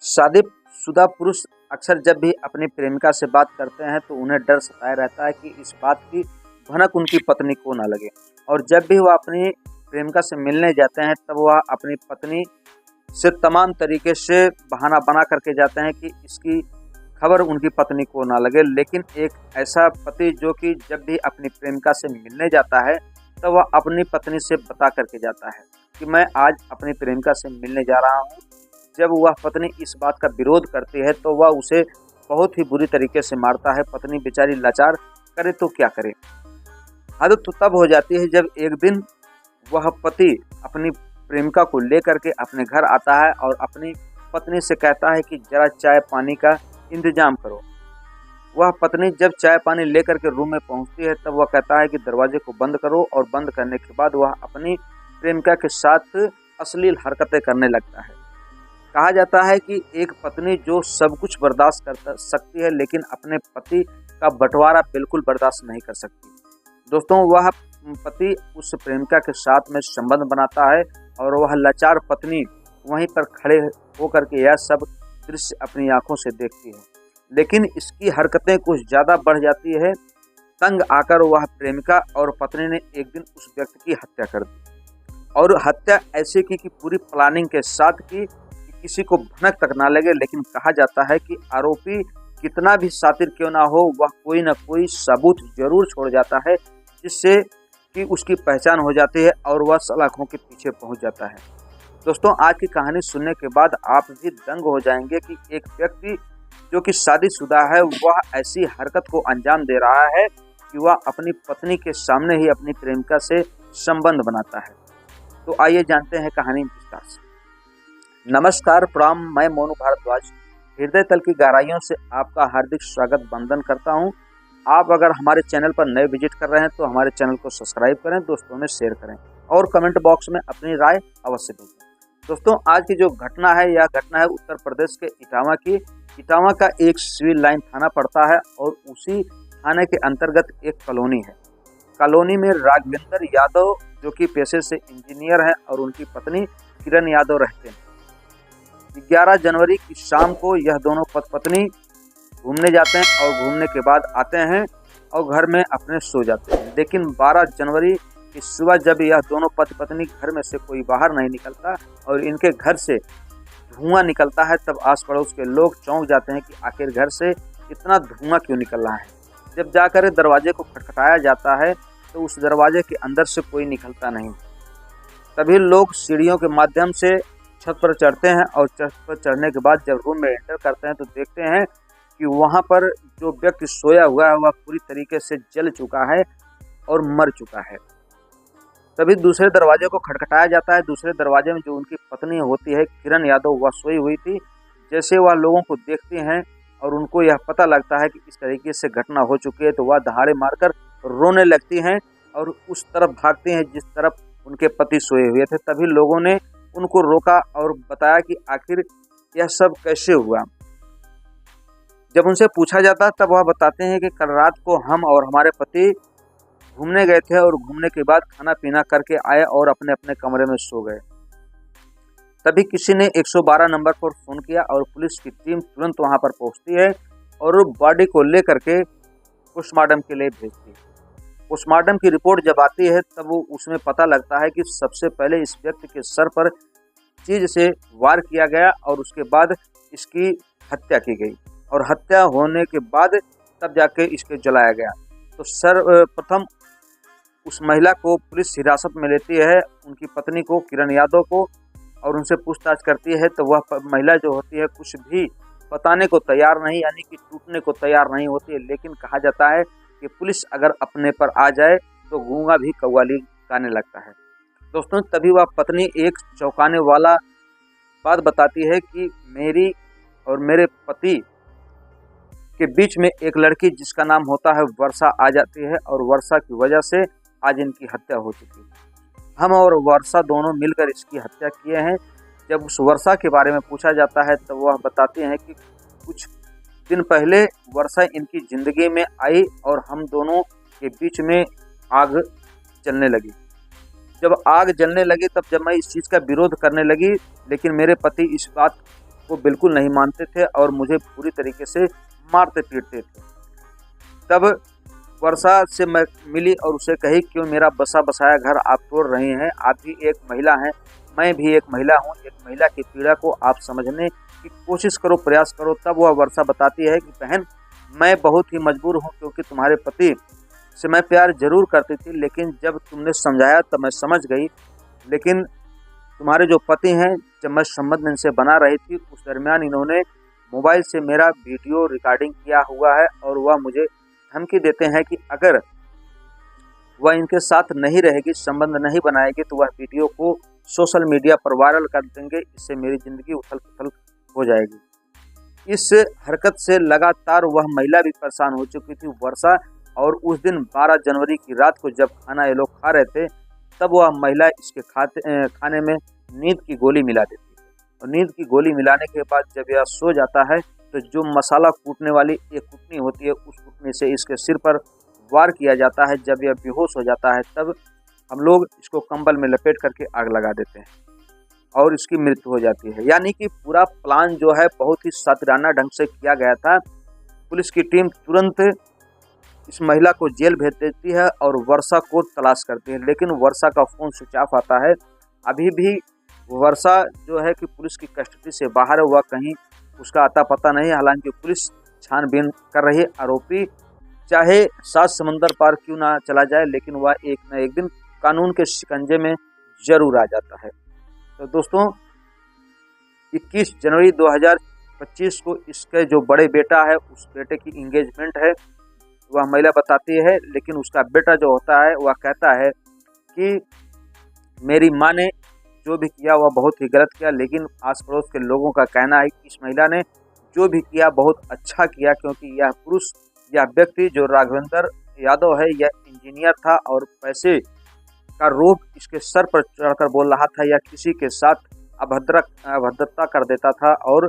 शादीशुदा पुरुष अक्सर जब भी अपनी प्रेमिका से बात करते हैं तो उन्हें डर सताए रहता है कि इस बात की भनक उनकी पत्नी को ना लगे। और जब भी वह अपनी प्रेमिका से मिलने जाते हैं तब वह अपनी पत्नी से तमाम तरीके से बहाना बना करके जाते हैं कि इसकी खबर उनकी पत्नी को ना लगे। लेकिन एक ऐसा पति जो कि जब भी अपनी प्रेमिका से मिलने जाता है तब वह अपनी पत्नी से बता करके जाता है कि मैं आज अपनी प्रेमिका से मिलने जा रहा हूँ। जब वह पत्नी इस बात का विरोध करती है तो वह उसे बहुत ही बुरी तरीके से मारता है। पत्नी बेचारी लाचार करे तो क्या करे। हद तो तब हो जाती है जब एक दिन वह पति अपनी प्रेमिका को लेकर के अपने घर आता है और अपनी पत्नी से कहता है कि जरा चाय पानी का इंतजाम करो। वह पत्नी जब चाय पानी लेकर के रूम में पहुंचती है तब वह कहता है कि दरवाजे को बंद करो, और बंद करने के बाद वह अपनी प्रेमिका के साथ अश्लील हरकतें करने लगता है। कहा जाता है कि एक पत्नी जो सब कुछ बर्दाश्त कर सकती है लेकिन अपने पति का बंटवारा बिल्कुल बर्दाश्त नहीं कर सकती। दोस्तों, वह पति उस प्रेमिका के साथ में संबंध बनाता है और वह लाचार पत्नी वहीं पर खड़े होकर के यह सब दृश्य अपनी आंखों से देखती है। लेकिन इसकी हरकतें कुछ ज़्यादा बढ़ जाती है। तंग आकर वह प्रेमिका और पत्नी ने एक दिन उस व्यक्ति की हत्या कर दी, और हत्या ऐसे की कि पूरी प्लानिंग के साथ की, किसी को भनक तक ना लगे। लेकिन कहा जाता है कि आरोपी कितना भी शातिर क्यों ना हो, वह कोई ना कोई सबूत जरूर छोड़ जाता है जिससे कि उसकी पहचान हो जाती है और वह सलाखों के पीछे पहुंच जाता है। दोस्तों, आज की कहानी सुनने के बाद आप भी दंग हो जाएंगे कि एक व्यक्ति जो कि शादीशुदा है वह ऐसी हरकत को अंजाम दे रहा है कि वह अपनी पत्नी के सामने ही अपनी प्रेमिका से संबंध बनाता है। तो आइए जानते हैं कहानी विस्तार से। नमस्कार, प्रणाम, मैं मोनू भारद्वाज हृदय तल की गहराइयों से आपका हार्दिक स्वागत वंदन करता हूं। आप अगर हमारे चैनल पर नए विजिट कर रहे हैं तो हमारे चैनल को सब्सक्राइब करें, दोस्तों में शेयर करें और कमेंट बॉक्स में अपनी राय अवश्य भेजें। दोस्तों, आज की जो घटना है यह घटना है उत्तर प्रदेश के इटावा की। इटावा का एक सिविल लाइन थाना पड़ता है और उसी थाने के अंतर्गत एक कॉलोनी है। कॉलोनी में राघवेंद्र यादव जो कि पेशे से इंजीनियर हैं और उनकी पत्नी किरण यादव रहते हैं। 11 जनवरी की शाम को यह दोनों पत्नी घूमने जाते हैं और घूमने के बाद आते हैं और घर में अपने सो जाते हैं। लेकिन 12 जनवरी की सुबह जब यह दोनों पति पत्नी घर में से कोई बाहर नहीं निकलता और इनके घर से धुआं निकलता है तब आस पड़ोस के लोग चौंक जाते हैं कि आखिर घर से इतना धुआं क्यों निकल रहा है। जब जाकर दरवाजे को खटखटाया जाता है तो उस दरवाजे के अंदर से कोई निकलता नहीं। तभी लोग सीढ़ियों के माध्यम से छत पर चढ़ते हैं और छत पर चढ़ने के बाद जब रूम में एंटर करते हैं तो देखते हैं कि वहां पर जो व्यक्ति सोया हुआ है वह पूरी तरीके से जल चुका है और मर चुका है। तभी दूसरे दरवाजे को खटखटाया जाता है। दूसरे दरवाजे में जो उनकी पत्नी होती है किरण यादव, वह सोई हुई थी। जैसे वह लोगों को देखती हैं और उनको यह पता लगता है कि इस तरीके से घटना हो चुकी है तो वह दहाड़े मारकर रोने लगती हैं और उस तरफ भागती हैं जिस तरफ उनके पति सोए हुए थे। तभी लोगों ने उनको रोका और बताया कि आखिर यह सब कैसे हुआ। जब उनसे पूछा जाता तब वह बताते हैं कि कल रात को हम और हमारे पति घूमने गए थे और घूमने के बाद खाना पीना करके आए और अपने अपने कमरे में सो गए। तभी किसी ने 112 नंबर पर फोन किया और पुलिस की टीम तुरंत वहां पर पहुंचती है और बॉडी को लेकर के पोस्टमार्टम के लिए भेजती है। पोस्टमार्टम की रिपोर्ट जब आती है तब वो उसमें पता लगता है कि सबसे पहले इस व्यक्ति के सर पर चीज से वार किया गया और उसके बाद इसकी हत्या की गई, और हत्या होने के बाद तब जाके इसके जलाया गया। तो सर्वप्रथम उस महिला को पुलिस हिरासत में लेती है, उनकी पत्नी को किरण यादव को, और उनसे पूछताछ करती है। तो वह महिला जो होती है कुछ भी बताने को तैयार नहीं, यानी कि टूटने को तैयार नहीं होती है। लेकिन कहा जाता है कि पुलिस अगर अपने पर आ जाए तो गूंगा भी कव्वाली गाने लगता है। दोस्तों, तभी वह पत्नी एक चौंकाने वाला बात बताती है कि मेरी और मेरे पति के बीच में एक लड़की जिसका नाम होता है वर्षा आ जाती है और वर्षा की वजह से आज इनकी हत्या हो चुकी है। हम और वर्षा दोनों मिलकर इसकी हत्या किए हैं। जब उस वर्षा के बारे में पूछा जाता है तो वह बताती हैं कि कुछ दिन पहले वर्षा इनकी ज़िंदगी में आई और हम दोनों के बीच में आग जलने लगी। जब आग जलने लगी तब जब मैं इस चीज़ का विरोध करने लगी, लेकिन मेरे पति इस बात को बिल्कुल नहीं मानते थे और मुझे पूरी तरीके से मारते पीटते थे। तब वर्षा से मैं मिली और उसे कही, क्यों मेरा बसा बसाया घर आप तोड़ रहे हैं? आप भी एक महिला हैं, मैं भी एक महिला हूँ। एक महिला की पीड़ा को आप समझने की कोशिश करो, प्रयास करो। तब वह वर्षा बताती है कि बहन, मैं बहुत ही मजबूर हूँ, क्योंकि तुम्हारे पति से मैं प्यार जरूर करती थी, लेकिन जब तुमने समझाया तब मैं समझ गई। लेकिन तुम्हारे जो पति हैं, जब मैं संबंध इनसे बना रही थी, उस दरमियान इन्होंने मोबाइल से मेरा वीडियो रिकॉर्डिंग किया हुआ है और वह मुझे धमकी देते हैं कि अगर वह इनके साथ नहीं रहेगी, संबंध नहीं बनाएगी, तो वह वीडियो को सोशल मीडिया पर वायरल कर देंगे। इससे मेरी ज़िंदगी उथल पुथल हो जाएगी। इस हरकत से लगातार वह महिला भी परेशान हो चुकी थी, वर्षा। और उस दिन 12 जनवरी की रात को जब खाना ये लोग खा रहे थे, तब वह महिला इसके खाने में नींद की गोली मिला देती है। और नींद की गोली मिलाने के बाद जब यह सो जाता है, तो जो मसाला कूटने वाली एक कुटनी होती है, उस कुटनी से इसके सिर पर वार किया जाता है। जब यह बेहोश हो जाता है, तब हम लोग इसको कंबल में लपेट करके आग लगा देते हैं और इसकी मृत्यु हो जाती है। यानी कि पूरा प्लान जो है बहुत ही शातिराना ढंग से किया गया था। पुलिस की टीम तुरंत इस महिला को जेल भेज देती है और वर्षा को तलाश करती है, लेकिन वर्षा का फ़ोन स्विच ऑफ आता है। अभी भी वर्षा जो है कि पुलिस की कस्टडी से बाहर है, वह कहीं उसका अता पता नहीं। हालांकि पुलिस छानबीन कर रही है। आरोपी चाहे 7 समंदर पार क्यों ना चला जाए, लेकिन वह एक न एक दिन कानून के शिकंजे में जरूर आ जाता है। तो दोस्तों, 21 जनवरी 2025 को इसके जो बड़े बेटा है, उस बेटे की इंगेजमेंट है, वह महिला बताती है। लेकिन उसका बेटा जो होता है, वह कहता है कि मेरी माँ ने जो भी किया वह बहुत ही गलत किया, लेकिन आस पड़ोस के लोगों का कहना है कि इस महिला ने जो भी किया बहुत अच्छा किया, क्योंकि यह पुरुष, यह व्यक्ति जो राघवेंद्र यादव है, यह इंजीनियर था और पैसे का रोब इसके सर पर चढ़कर बोल रहा था, या किसी के साथ अभद्रता कर देता था और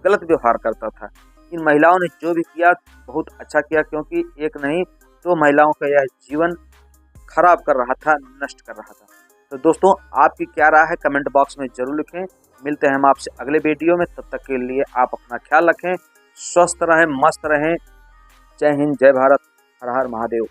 गलत व्यवहार करता था। इन महिलाओं ने जो भी किया बहुत अच्छा किया, क्योंकि एक नहीं 2 महिलाओं का यह जीवन खराब कर रहा था, नष्ट कर रहा था। तो दोस्तों, आपकी क्या राय है कमेंट बॉक्स में ज़रूर लिखें। मिलते हैं हम आपसे अगले वीडियो में। तब तक के लिए आप अपना ख्याल रखें, स्वस्थ रहें, मस्त रहें। जय हिंद, जय भारत, हर हर महादेव।